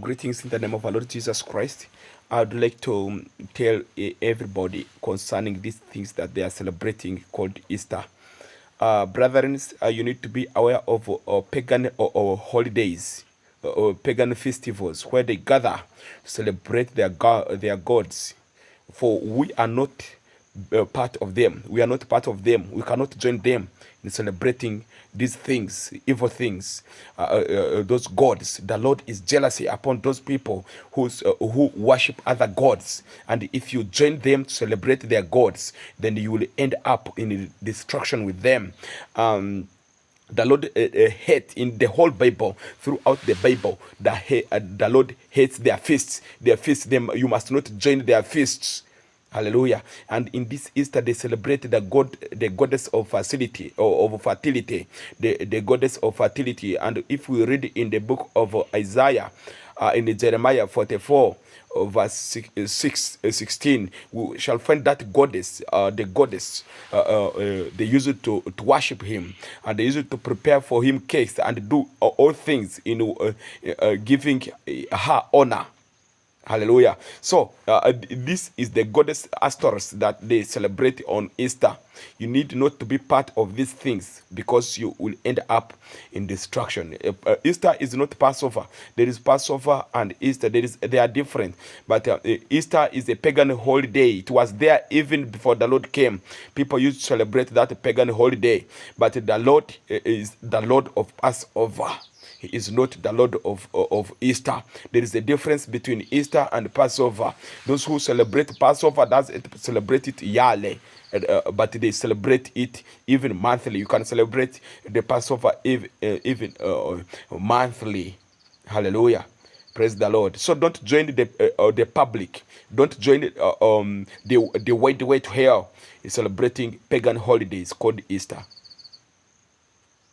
Greetings in the name of our Lord Jesus Christ. I'd like to tell everybody concerning these things that they are celebrating called Easter. Brethren, you need to be aware of pagan or holidays or pagan festivals where they gather to celebrate their gods. For we are not part of them. We are not part of them. We cannot join them in celebrating these things, evil things, those gods. The Lord is jealousy upon those people who worship other gods. And if you join them to celebrate their gods, then you will end up in destruction with them. The Lord hates in the whole Bible, throughout the Bible, the Lord hates their feasts. Their feasts, them you must not join their feasts. Hallelujah. And in this Easter, they celebrate the goddess of fertility, or of fertility, the goddess of fertility. And if we read in the book of Isaiah, in Jeremiah 44, verse 16, we shall find that goddess, the goddess, they use it to worship him, and they use it to prepare for him cakes and do all things in giving her honor. Hallelujah. So, this is the goddess Astorus that they celebrate on Easter. You need not to be part of these things because you will end up in destruction. Easter is not Passover. There is Passover and Easter. They are different. But Easter is a pagan holiday. It was there even before the Lord came. People used to celebrate that pagan holiday. But the Lord is the Lord of Passover. He is not the Lord of Easter. There is a difference between Easter and Passover. Those who celebrate Passover celebrate it yearly, but they celebrate it even monthly. You can celebrate the Passover even monthly. Hallelujah. Praise the Lord. So don't join the public. Don't join the wide way to hell. Is celebrating pagan holidays called Easter.